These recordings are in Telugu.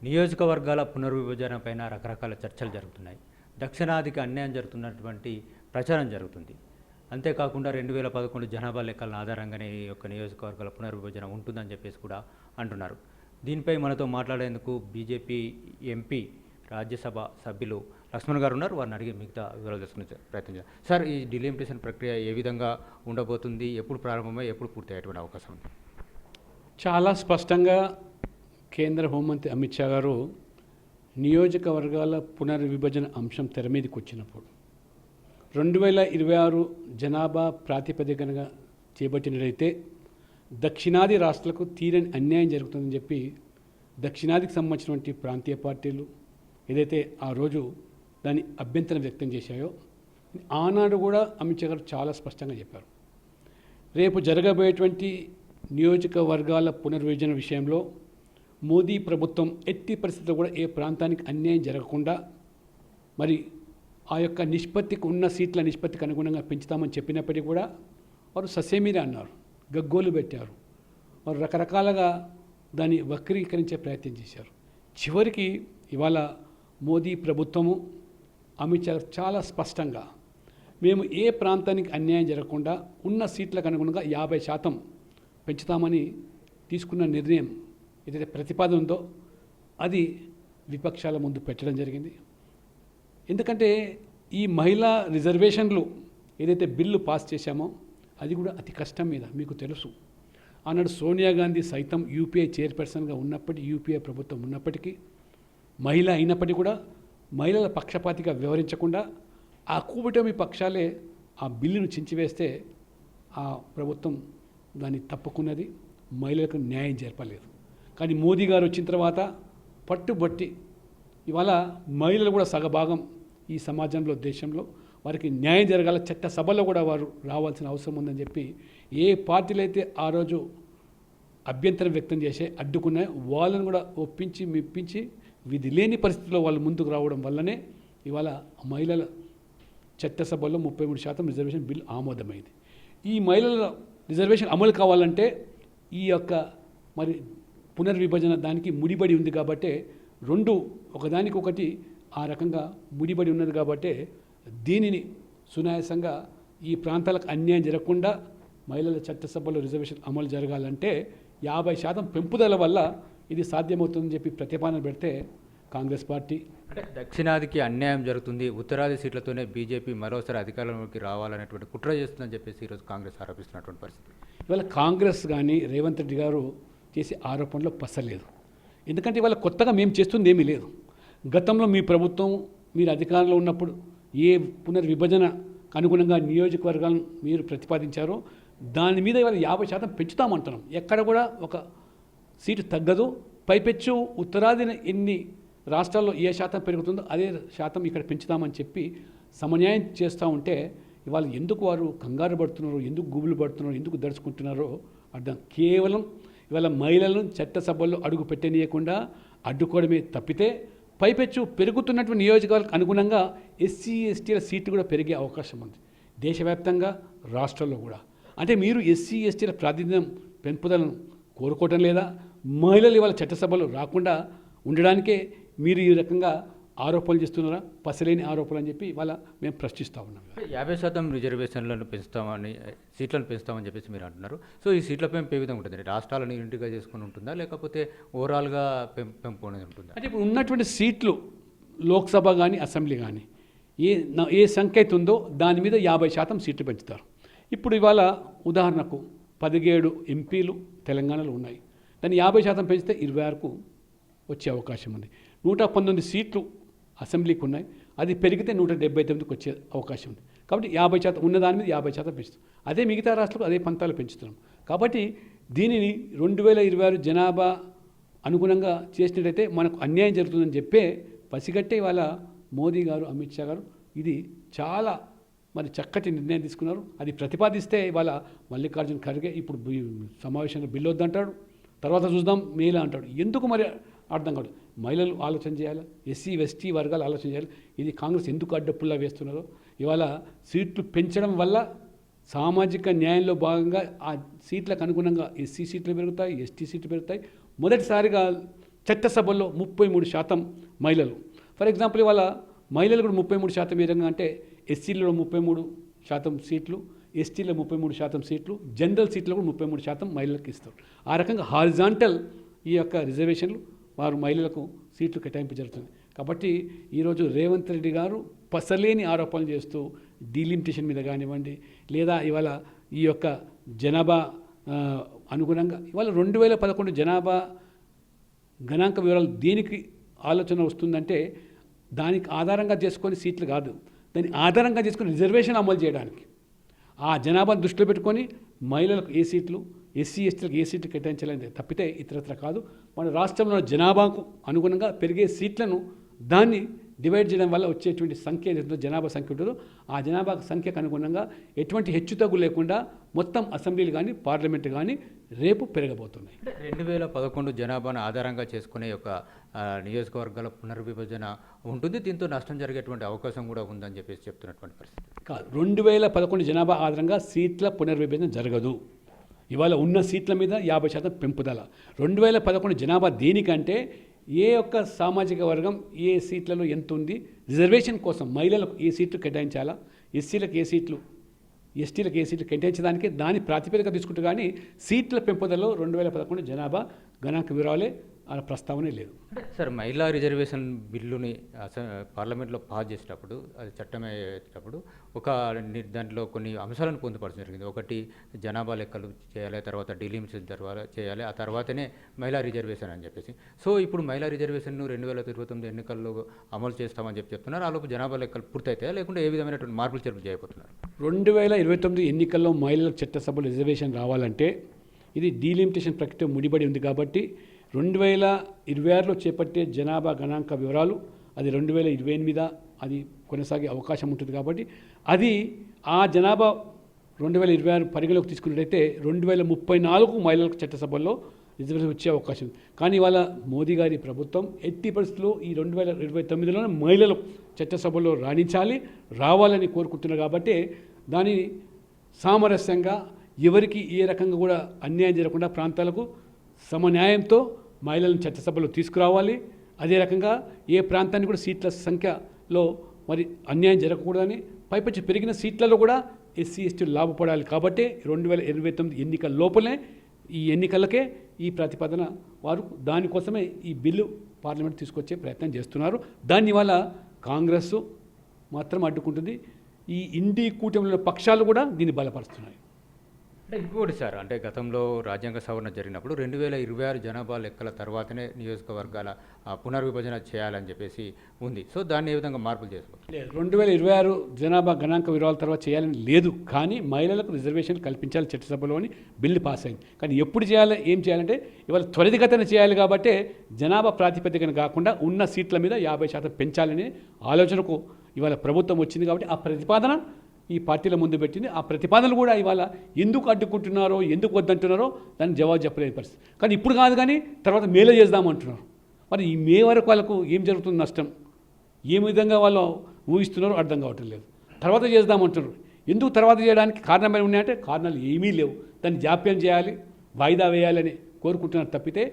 నియోజకవర్గాల పునర్విభజన పైన రకరకాల చర్చలు జరుగుతున్నాయి. దక్షిణాదికి అన్యాయం జరుగుతున్నటువంటి ప్రచారం జరుగుతుంది. అంతేకాకుండా 2011 జనాభా లెక్కల ఆధారంగానే ఈ యొక్క నియోజకవర్గాల పునర్విభజన ఉంటుందని చెప్పేసి కూడా అంటున్నారు. దీనిపై మనతో మాట్లాడేందుకు బీజేపీ ఎంపీ రాజ్యసభ సభ్యులు లక్ష్మణ్ గారు ఉన్నారు. వారిని అడిగి మిగతా వివరాలు తెలుసుకునే ప్రయత్నం చేద్దాం. సార్, ఈ డిలిమిటేషన్ ప్రక్రియ ఏ విధంగా ఉండబోతుంది, ఎప్పుడు ప్రారంభమై ఎప్పుడు పూర్తి అయ్యేటువంటి అవకాశం ఉంది? చాలా స్పష్టంగా కేంద్ర హోంమంత్రి అమిత్ షా గారు నియోజకవర్గాల పునర్విభజన అంశం తెర మీదకి వచ్చినప్పుడు 2026 జనాభా ప్రాతిపదికనగా చేపట్టినట్లయితే దక్షిణాది రాష్ట్రాలకు తీరని అన్యాయం జరుగుతుందని చెప్పి దక్షిణాదికి సంబంధించినటువంటి ప్రాంతీయ పార్టీలు ఏదైతే ఆ రోజు దాని అభ్యంతరం వ్యక్తం చేశాయో ఆనాడు కూడా అమిత్ షా గారు చాలా స్పష్టంగా చెప్పారు. రేపు జరగబోయేటువంటి నియోజకవర్గాల పునర్విభజన విషయంలో మోదీ ప్రభుత్వం ఎట్టి పరిస్థితుల్లో కూడా ఏ ప్రాంతానికి అన్యాయం జరగకుండా మరి ఆ యొక్క నిష్పత్తికి ఉన్న సీట్ల నిష్పత్తికి అనుగుణంగా పెంచుతామని చెప్పినప్పటికీ కూడా వారు ససేమిరా అన్నారు, గగ్గోలు పెట్టారు. వారు రకరకాలుగా దాన్ని వక్రీకరించే ప్రయత్నం చేశారు. చివరికి ఇవాళ మోదీ ప్రభుత్వము అమిత్ షా చాలా స్పష్టంగా మేము ఏ ప్రాంతానికి అన్యాయం జరగకుండా ఉన్న సీట్లకు అనుగుణంగా 50% పెంచుతామని తీసుకున్న నిర్ణయం ఏదైతే ప్రతిపాదన ఉందో అది విపక్షాల ముందు పెట్టడం జరిగింది. ఎందుకంటే ఈ మహిళా రిజర్వేషన్లు ఏదైతే బిల్లు పాస్ చేశామో అది కూడా అతి కష్టం మీద మీకు తెలుసు. ఆనాడు సోనియా గాంధీ సైతం యూపీఐ చైర్పర్సన్గా యూపీఐ ప్రభుత్వం ఉన్నప్పటికీ మహిళ అయినప్పటికీ కూడా మహిళల పక్షపాతిగా వ్యవహరించకుండా ఆ కూటమి పక్షాలే ఆ బిల్లును చించివేస్తే ఆ ప్రభుత్వం దాన్ని తప్పుకున్నది, మహిళలకు న్యాయం జరపలేదు. కానీ మోదీ గారు వచ్చిన తర్వాత పట్టుబట్టి ఇవాళ మహిళలు కూడా సగభాగం ఈ సమాజంలో దేశంలో వారికి న్యాయం జరగాల, చట్ట సభలో కూడా వారు రావాల్సిన అవసరం ఉందని చెప్పి ఏ పార్టీలు అయితే ఆ రోజు అభ్యంతరం వ్యక్తం చేసే అడ్డుకున్నాయి వాళ్ళను కూడా ఒప్పించి మెప్పించి విధి లేని పరిస్థితుల్లో వాళ్ళు ముందుకు రావడం వల్లనే ఇవాళ మహిళల చట్టసభలో 33% రిజర్వేషన్ బిల్ ఆమోదమైంది. ఈ మహిళల రిజర్వేషన్ అమలు కావాలంటే ఈ యొక్క మరి పునర్విభజన దానికి ముడిపడి ఉంది కాబట్టి రెండు ఒకదానికొకటి ఆ రకంగా ముడిపడి ఉన్నది కాబట్టి దీనిని సునాయాసంగా ఈ ప్రాంతాలకు అన్యాయం జరగకుండా మహిళల చట్టసభలో రిజర్వేషన్ అమలు జరగాలంటే 50% పెంపుదల వల్ల ఇది సాధ్యమవుతుందని చెప్పి ప్రతిపాదన పెడితే కాంగ్రెస్ పార్టీ అంటే దక్షిణాదికి అన్యాయం జరుగుతుంది, ఉత్తరాది సీట్లతోనే బీజేపీ మరోసారి అధికారంలోకి రావాలనేటువంటి కుట్ర చేస్తుందని చెప్పేసి ఈరోజు కాంగ్రెస్ ఆరోపిస్తున్నటువంటి పరిస్థితి. ఇవాళ కాంగ్రెస్ కానీ రేవంత్ రెడ్డి గారు చేసే ఆరోపణలో పసలేదు. ఎందుకంటే ఇవాళ కొత్తగా మేము చేస్తుంది ఏమీ లేదు. గతంలో మీ ప్రభుత్వం మీరు అధికారంలో ఉన్నప్పుడు ఏ పునర్విభజన అనుగుణంగా నియోజకవర్గాలను మీరు ప్రతిపాదించారో దాని మీద ఇవాళ 50% పెంచుతామంటున్నాం. ఎక్కడ కూడా ఒక సీటు తగ్గదు. పైపెచ్చు ఉత్తరాదిన ఎన్ని రాష్ట్రాల్లో ఏ శాతం పెరుగుతుందో అదే శాతం ఇక్కడ పెంచుతామని చెప్పి సమన్యాయం చేస్తూ ఉంటే ఇవాళ ఎందుకు వారు కంగారు పడుతున్నారో, ఎందుకు గుబులు పడుతున్నారో, ఎందుకు దడుచుకుంటున్నారో అర్థం. కేవలం ఇవాళ మహిళలను చట్టసభల్లో అడుగు పెట్టనీయకుండా అడ్డుకోవడమే తప్పితే పైపెచ్చు పెరుగుతున్నటువంటి నియోజకవర్గాలకు అనుగుణంగా ఎస్సీ ఎస్టీల సీట్లు కూడా పెరిగే అవకాశం ఉంది దేశవ్యాప్తంగా, రాష్ట్రాల్లో కూడా. అంటే మీరు ఎస్సీ ఎస్టీల ప్రాతినిధ్యం పెంపుదలను కోరుకోవటం లేదా? మహిళలు ఇవాళ చట్టసభలు రాకుండా ఉండడానికే మీరు ఈ రకంగా ఆరోపణలు చేస్తున్నారా? పసలేని ఆరోపణలు అని చెప్పి ఇవాళ మేము ప్రశ్నిస్తూ ఉన్నాం. 50% రిజర్వేషన్లను పెంచుతామని, సీట్లను పెంచుతామని చెప్పేసి మీరు అంటున్నారు. సో ఈ సీట్ల పెంపు ఏ విధంగా ఉంటుంది? రాష్ట్రాలను యూనిట్గా చేసుకుని ఉంటుందా, లేకపోతే ఓవరాల్గా పెంపు అనేది ఉంటుందా? అంటే ఇప్పుడు ఉన్నటువంటి సీట్లు లోక్సభ కానీ అసెంబ్లీ కానీ ఏ సంఖ్య అయితే ఉందో దాని మీద 50% సీట్లు పెంచుతారు. ఇప్పుడు ఇవాళ ఉదాహరణకు 17 ఎంపీలు తెలంగాణలో ఉన్నాయి. దాన్ని 50% పెంచితే 26కు వచ్చే అవకాశం ఉంది. 119 సీట్లు అసెంబ్లీకి ఉన్నాయి. అది పెరిగితే 179కి వచ్చే అవకాశం ఉంది. కాబట్టి 50% ఉన్న దాని మీద 50% పెంచుతాం. అదే మిగతా రాష్ట్రాలకు అదే పంతాలు పెంచుతున్నాం. కాబట్టి దీనిని 2026 జనాభా అనుగుణంగా చేసినట్టయితే మనకు అన్యాయం జరుగుతుందని చెప్పే పసిగట్టే ఇవాళ మోదీ గారు, అమిత్ షా గారు ఇది చాలా మరి చక్కటి నిర్ణయం తీసుకున్నారు. అది ప్రతిపాదిస్తే ఇవాళ మల్లికార్జున ఖర్గే ఇప్పుడు సమావేశంలో బిల్లు వద్దంటాడు, తర్వాత చూద్దాం మేలా అంటాడు. ఎందుకు మరి అర్థం కాదు. మహిళలు ఆలోచన చేయాలి, ఎస్సీ ఎస్టీ వర్గాలు ఆలోచన చేయాలి. ఇది కాంగ్రెస్ ఎందుకు అడ్డప్పుల్లా వేస్తున్నారో. ఇవాళ సీట్లు పెంచడం వల్ల సామాజిక న్యాయంలో భాగంగా ఆ సీట్లకు అనుగుణంగా ఎస్సీ సీట్లు పెరుగుతాయి, ఎస్టీ సీట్లు పెరుగుతాయి. మొదటిసారిగా చట్టసభల్లో 33% మహిళలు. ఫర్ ఎగ్జాంపుల్ ఇవాళ మహిళలు కూడా 33% ఏ విధంగా అంటే ఎస్సీలలో 33% సీట్లు, ఎస్టీలో 33% సీట్లు, జనరల్ సీట్లో కూడా 33% మహిళలకు ఇస్తారు. ఆ రకంగా హారిజాంటల్ ఈ యొక్క రిజర్వేషన్లు వారు మహిళలకు సీట్లు కేటాయింపు జరుగుతుంది. కాబట్టి ఈరోజు రేవంత్ రెడ్డి గారు పసలేని ఆరోపణలు చేస్తూ డీలిమిటేషన్ మీద కానివ్వండి, లేదా ఇవాళ ఈ యొక్క జనాభా అనుగుణంగా ఇవాళ 2011 జనాభా గణాంక వివరాలు దేనికి ఆలోచన వస్తుందంటే దానికి ఆధారంగా చేసుకొని సీట్లు కాదు, దాన్ని ఆధారంగా చేసుకొని రిజర్వేషన్ అమలు చేయడానికి. ఆ జనాభాను దృష్టిలో పెట్టుకొని మహిళలకు ఏ సీట్లు, ఎస్సీ ఎస్టీలకు ఏ సీట్లు కేటాయించాలని తప్పితే ఇతరత్ర కాదు. మన రాష్ట్రంలో జనాభాకు అనుగుణంగా పెరిగే సీట్లను దాన్ని డివైడ్ చేయడం వల్ల వచ్చేటువంటి సంఖ్య ఏదైతే జనాభా సంఖ్య ఉంటుందో ఆ జనాభా సంఖ్యకు అనుగుణంగా ఎటువంటి హెచ్చుతగ్గు లేకుండా మొత్తం అసెంబ్లీలు కానీ పార్లమెంటు కానీ రేపు పెరగబోతున్నాయి. 2011 జనాభాను ఆధారంగా చేసుకునే ఒక నియోజకవర్గాల పునర్విభజన ఉంటుంది, దీంతో నష్టం జరిగేటువంటి అవకాశం కూడా ఉందని చెప్పేసి చెప్తున్నటువంటి పరిస్థితి కాదు. 2011 జనాభా ఆధారంగా సీట్ల పునర్విభజన జరగదు. ఇవాళ ఉన్న సీట్ల మీద 50% పెంపుదల. 2011 జనాభా దేనికంటే ఏ ఒక్క సామాజిక వర్గం ఏ సీట్లలో ఎంత ఉంది, రిజర్వేషన్ కోసం మహిళలకు ఏ సీట్లు కేటాయించాలా, ఎస్సీలకు ఏ సీట్లు, ఎస్టీలకు ఏ సీట్లు కేటాయించడానికి దాని ప్రాతిపదిక తీసుకుంటూ కానీ సీట్ల పెంపుదలలో 2011 జనాభా గణాంక వివరాలే ఆ ప్రస్తావనే లేదు. సార్, మహిళా రిజర్వేషన్ బిల్లుని పార్లమెంట్లో పాస్ చేసేటప్పుడు, అది చట్టమయ్యేటప్పుడు దాంట్లో కొన్ని అంశాలను పొందుపరచడం జరిగింది. ఒకటి జనాభా లెక్కలు చేయాలి, తర్వాత డీలిమిటేషన్ చేయాలి, ఆ తర్వాతనే మహిళా రిజర్వేషన్ అని చెప్పేసి. సో ఇప్పుడు మహిళా రిజర్వేషన్ను 2029 ఎన్నికల్లో అమలు చేస్తామని చెప్తున్నారు. ఆ లోపు జనాభా లెక్కలు పూర్తయితాయా, లేకుంటే ఏ విధమైనటువంటి మార్పులు చేర్పులు చేయబోతున్నారు? 2029 ఎన్నికల్లో మహిళలకు చట్టసభలో రిజర్వేషన్ రావాలంటే ఇది డీలిమిటేషన్ ప్రక్రియ ముడిపడి ఉంది. కాబట్టి 2026లో చేపట్టే జనాభా గణాంక వివరాలు అది 2028 అది కొనసాగే అవకాశం ఉంటుంది. కాబట్టి అది ఆ జనాభా 2026 పరిగణలోకి తీసుకున్నట్టయితే 2034 మహిళలకు చట్టసభల్లో రిజర్వేషన్ వచ్చే అవకాశం ఉంది. కానీ ఇవాళ మోదీ గారి ప్రభుత్వం ఎట్టి పరిస్థితుల్లో ఈ 2029లోనే మహిళలు చట్టసభల్లో రావాలని కోరుకుంటున్నారు. కాబట్టి దాని సామరస్యంగా ఎవరికి ఏ రకంగా కూడా అన్యాయం జరగకుండా ప్రాంతాలకు సమన్యాయంతో మహిళలను చట్టసభలో తీసుకురావాలి. అదే రకంగా ఏ ప్రాంతానికి కూడా సీట్ల సంఖ్యలో మరి అన్యాయం జరగకూడదని, పైపచ్చి పెరిగిన సీట్లలో కూడా ఎస్సీ ఎస్టీలు లాభపడాలి. కాబట్టి 2029 ఎన్నికల లోపలే ఈ ఎన్నికలకే ఈ ప్రతిపాదన వారు దానికోసమే ఈ బిల్లు పార్లమెంట్ తీసుకొచ్చే ప్రయత్నం చేస్తున్నారు. దాన్ని వల్ల కాంగ్రెస్ మాత్రం అడ్డుకుంటుంది. ఈ ఇండి కూటమిలో పక్షాలు కూడా దీన్ని బలపరుస్తున్నాయి. అంటే ఇంకోటి సార్, అంటే గతంలో రాజ్యాంగ సవరణ జరిగినప్పుడు 2026 జనాభా లెక్కల తర్వాతనే నియోజకవర్గాల పునర్విభజన చేయాలని చెప్పేసి ఉంది. సో దాన్ని ఏ విధంగా మార్పులు చేసుకోవచ్చు? 2026 జనాభా గణాంక వివరాల తర్వాత చేయాలని లేదు, కానీ మహిళలకు రిజర్వేషన్ కల్పించాలి చట్టసభలో అని బిల్లు పాస్ అయింది. కానీ ఎప్పుడు చేయాలి, ఏం చేయాలంటే ఇవాళ త్వరితగతిన చేయాలి. కాబట్టి జనాభా ప్రాతిపదికన కాకుండా ఉన్న సీట్ల మీద 50% పెంచాలనే ఆలోచనకు ఇవాళ ప్రభుత్వం వచ్చింది. కాబట్టి ఆ ప్రతిపాదన ఈ పార్టీల ముందు పెట్టింది. ఆ ప్రతిపాదనలు కూడా ఇవాళ ఎందుకు అడ్డుకుంటున్నారో, ఎందుకు వద్దంటున్నారో దానికి జవాబు చెప్పలేని పరిస్థితి. కానీ ఇప్పుడు కాదు, కానీ తర్వాత మేలే చేద్దామంటున్నారు. మరి ఈ మే వరకు వాళ్ళకు ఏం జరుగుతుంది, నష్టం ఏ విధంగా వాళ్ళు ఊహిస్తున్నారో అర్థం కావటం లేదు. తర్వాత చేద్దామంటున్నారు. ఎందుకు తర్వాత చేయడానికి కారణాలు ఉన్నాయంటే కారణాలు ఏమీ లేవు. దాన్ని జాప్యం చేయాలి, వాయిదా వేయాలని కోరుకుంటున్నారు తప్పితే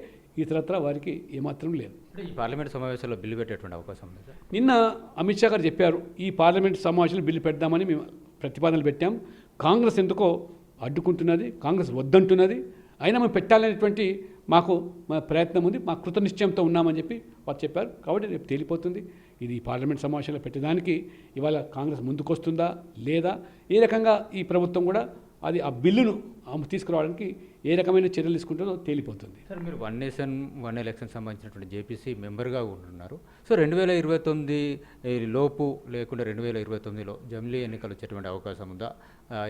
ఇతరత్ర వారికి ఏమాత్రం లేదు. ఈ పార్లమెంట్ సమావేశంలో బిల్లు పెట్టేటువంటి అవకాశం ఉంది సార్? నిన్న అమిత్ షా గారు చెప్పారు, ఈ పార్లమెంట్ సమావేశంలో బిల్లు పెడదామని మేము ప్రతిపాదనలు పెట్టాం. కాంగ్రెస్ ఎందుకో అడ్డుకుంటున్నది, కాంగ్రెస్ వద్దంటున్నది. అయినా మేము పెట్టాలనేటువంటి మాకు మా ప్రయత్నం ఉంది, మా కృతనిశ్చయంతో ఉన్నామని చెప్పి వారు చెప్పారు. కాబట్టి రేపు తేలిపోతుంది ఇది పార్లమెంట్ సమావేశంలో పెట్టడానికి ఇవాళ కాంగ్రెస్ ముందుకొస్తుందా లేదా, ఏ రకంగా ఈ ప్రభుత్వం కూడా అది ఆ బిల్లును తీసుకురావడానికి ఏ రకమైన చర్యలు తీసుకుంటుందో తేలిపోతుంది. సార్, మీరు 1 నేషన్ 1 ఎలక్షన్ సంబంధించినటువంటి జేపీసీ మెంబర్గా ఉంటున్నారు. సో 2029 లోపు లేకుండా 2029లో జమిలీ ఎన్నికలు వచ్చేటువంటి అవకాశం ఉందా?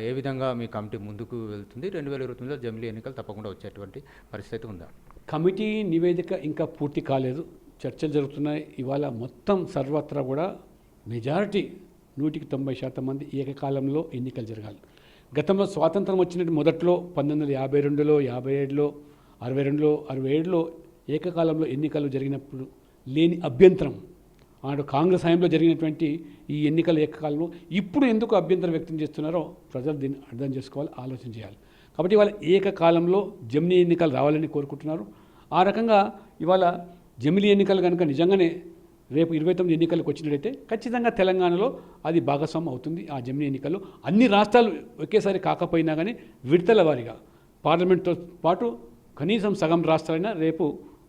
ఏ విధంగా మీ కమిటీ ముందుకు వెళ్తుంది? 2029లో జమిలీ ఎన్నికలు తప్పకుండా వచ్చేటువంటి పరిస్థితి ఉందా? కమిటీ నివేదిక ఇంకా పూర్తి కాలేదు, చర్చలు జరుగుతున్నాయి. ఇవాళ మొత్తం సర్వత్రా కూడా మెజారిటీ 190% మంది ఏకకాలంలో ఎన్నికలు జరగాలి. గతంలో స్వాతంత్రం వచ్చినట్టు మొదట్లో 1952లో 57లో 62లో 67లో ఏకకాలంలో ఎన్నికలు జరిగినప్పుడు లేని అభ్యంతరం ఆనాడు కాంగ్రెస్ హయాంలో జరిగినటువంటి ఈ ఎన్నికల ఏకకాలంలో ఇప్పుడు ఎందుకు అభ్యంతరం వ్యక్తం చేస్తున్నారో ప్రజలు దీన్ని అర్థం చేసుకోవాలి, ఆలోచన చేయాలి. కాబట్టి ఇవాళ ఏకకాలంలో జమిలీ ఎన్నికలు రావాలని కోరుకుంటున్నారు. ఆ రకంగా ఇవాళ జమిలీ ఎన్నికలు కనుక నిజంగానే రేపు 29 ఎన్నికలకు వచ్చినట్టయితే ఖచ్చితంగా తెలంగాణలో అది భాగస్వామ్యం అవుతుంది. ఆ జమిలీ ఎన్నికల్లో అన్ని రాష్ట్రాలు ఒకేసారి కాకపోయినా కానీ విడతల వారీగా పార్లమెంట్తో పాటు కనీసం సగం రాష్ట్రాలైనా రేపు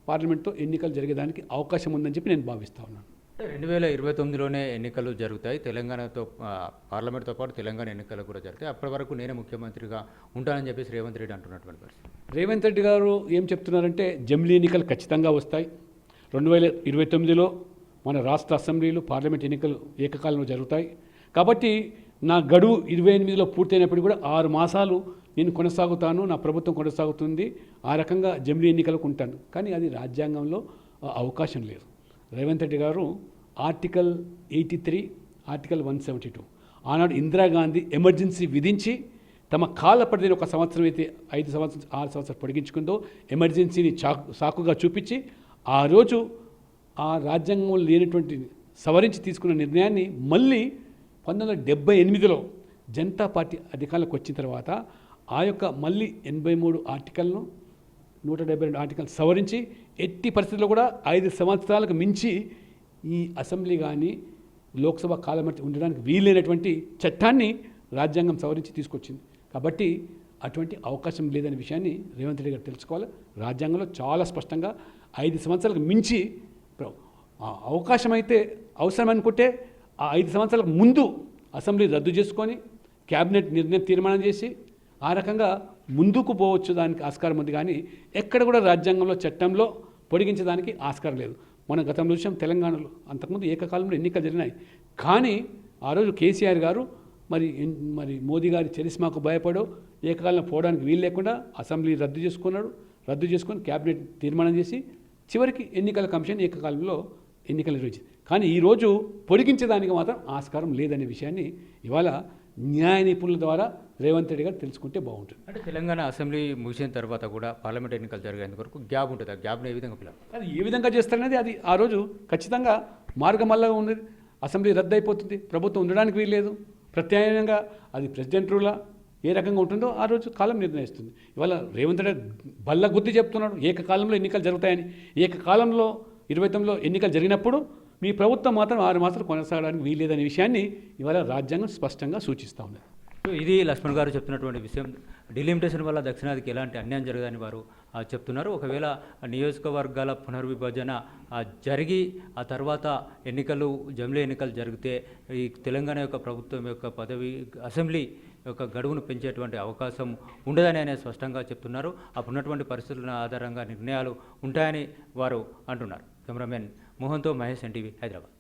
పార్లమెంట్తో ఎన్నికలు జరిగేదానికి అవకాశం ఉందని చెప్పి నేను భావిస్తా ఉన్నాను. 2029లోనే ఎన్నికలు జరుగుతాయి. తెలంగాణతో పార్లమెంట్తో పాటు తెలంగాణ ఎన్నికలు కూడా జరుగుతాయి. అప్పటి వరకు నేనే ముఖ్యమంత్రిగా ఉంటానని చెప్పేసి రేవంత్ రెడ్డి అంటున్నటువంటి పరిస్థితి. రేవంత్ రెడ్డి గారు ఏం చెప్తున్నారంటే జమిలీ ఎన్నికలు ఖచ్చితంగా వస్తాయి. 2029లో మన రాష్ట్ర అసెంబ్లీలు పార్లమెంట్ ఎన్నికలు ఏకకాలంలో జరుగుతాయి. కాబట్టి నా గడువు 28లో పూర్తయినప్పుడు కూడా 6 మాసాలు నేను కొనసాగుతాను, నా ప్రభుత్వం కొనసాగుతుంది, ఆ రకంగా జమిలీ ఎన్నికలకు ఉంటాను. కానీ అది రాజ్యాంగంలో అవకాశం లేదు. రేవంత్ రెడ్డి గారు ఆర్టికల్ 83, ఆర్టికల్ 172 ఆనాడు ఇందిరాగాంధీ ఎమర్జెన్సీ విధించి తమ కాల పరిధిని 1 సంవత్సరం అయితే 5 సంవత్సరం 6 సంవత్సరాలు పొడిగించుకుందో ఎమర్జెన్సీని సాకుగా చూపించి ఆ రోజు ఆ రాజ్యాంగంలో లేనటువంటి సవరించి తీసుకున్న నిర్ణయాన్ని మళ్ళీ 1978లో జనతా పార్టీ అధికారంలోకి వచ్చిన తర్వాత ఆ యొక్క మళ్ళీ 83 ఆర్టికల్ను 172 ఆర్టికల్ సవరించి ఎట్టి పరిస్థితుల్లో కూడా 5 సంవత్సరాలకు మించి ఈ అసెంబ్లీ కానీ లోక్సభ కాలమర్చి ఉండడానికి వీలైనటువంటి చట్టాన్ని రాజ్యాంగం సవరించి తీసుకొచ్చింది. కాబట్టి అటువంటి అవకాశం లేదనే విషయాన్ని రేవంత్ రెడ్డి గారు తెలుసుకోవాలి. రాజ్యాంగంలో చాలా స్పష్టంగా 5 సంవత్సరాలకు మించి అవకాశం అయితే అవసరం అనుకుంటే ఆ 5 సంవత్సరాలకు ముందు అసెంబ్లీ రద్దు చేసుకొని క్యాబినెట్ నిర్ణయం తీర్మానం చేసి ఆ రకంగా ముందుకు పోవచ్చు, దానికి ఆస్కారం ఉంది. కానీ ఎక్కడ కూడా రాజ్యాంగంలో చట్టంలో పొడిగించడానికి ఆస్కారం లేదు. మనం గతంలో చూసాం తెలంగాణలో అంతకుముందు ఏకకాలంలో ఎన్నికలు జరిగినాయి. కానీ ఆ రోజు కేసీఆర్ గారు మరి మోదీ గారి చరిస్మాకు భయపడో ఏకకాలంలో పోవడానికి వీలు లేకుండా అసెంబ్లీ రద్దు చేసుకొని క్యాబినెట్ తీర్మానం చేసి చివరికి ఎన్నికల కమిషన్ ఏకకాలంలో ఎన్నికలు నిర్వహించింది. కానీ ఈరోజు పొడిగించడానికి మాత్రం ఆస్కారం లేదనే విషయాన్ని ఇవాళ న్యాయ నిపుణుల ద్వారా రేవంత్ రెడ్డి గారు తెలుసుకుంటే బాగుంటుంది. అంటే తెలంగాణ అసెంబ్లీ ముగిసిన తర్వాత కూడా పార్లమెంట్ ఎన్నికలు జరిగేందుకు వరకు గ్యాప్ ఉంటుంది. ఆ గ్యాప్ను ఏ విధంగా పిల్లలు అది ఏ విధంగా చేస్తారనేది అది ఆ రోజు ఖచ్చితంగా మార్గమల్లగా ఉన్నది. అసెంబ్లీ రద్దు అయిపోతుంది, ప్రభుత్వం ఉండడానికి వీల్లేదు, ప్రత్యామ్నాయంగా అది ప్రెసిడెంట్ రూలా ఏ రకంగా ఉంటుందో ఆ రోజు కాలం నిర్ణయిస్తుంది. ఇవాళ రేవంత్ రెడ్డి బల్ల గుద్ది చెప్తున్నాడు ఏకకాలంలో ఎన్నికలు జరుగుతాయని. ఏకకాలంలో 29లో ఎన్నికలు జరిగినప్పుడు మీ ప్రభుత్వం మాత్రం 6 మాసాలు కొనసాగడానికి వీల్లేదనే విషయాన్ని ఇవాళ రాజ్యాంగం స్పష్టంగా సూచిస్తూ ఉన్నది. సో ఇది లక్ష్మణ్ గారు చెప్తున్నటువంటి విషయం. డిలిమిటేషన్ వల్ల దక్షిణాదికి ఎలాంటి అన్యాయం జరగదని వారు చెప్తున్నారు. ఒకవేళ నియోజకవర్గాల పునర్విభజన జరిగి ఆ తర్వాత జమిలీ ఎన్నికలు జరిగితే ఈ తెలంగాణ యొక్క ప్రభుత్వం యొక్క పదవి అసెంబ్లీ యొక్క గడువును పెంచేటువంటి అవకాశం ఉండదని ఆయన స్పష్టంగా చెప్తున్నారు. అప్పుడున్నటువంటి పరిస్థితుల ఆధారంగా నిర్ణయాలు ఉంటాయని వారు అంటున్నారు. కెమెరామెన్ మోహన్తో మహేష్, ఎన్టీవీ, హైదరాబాద్.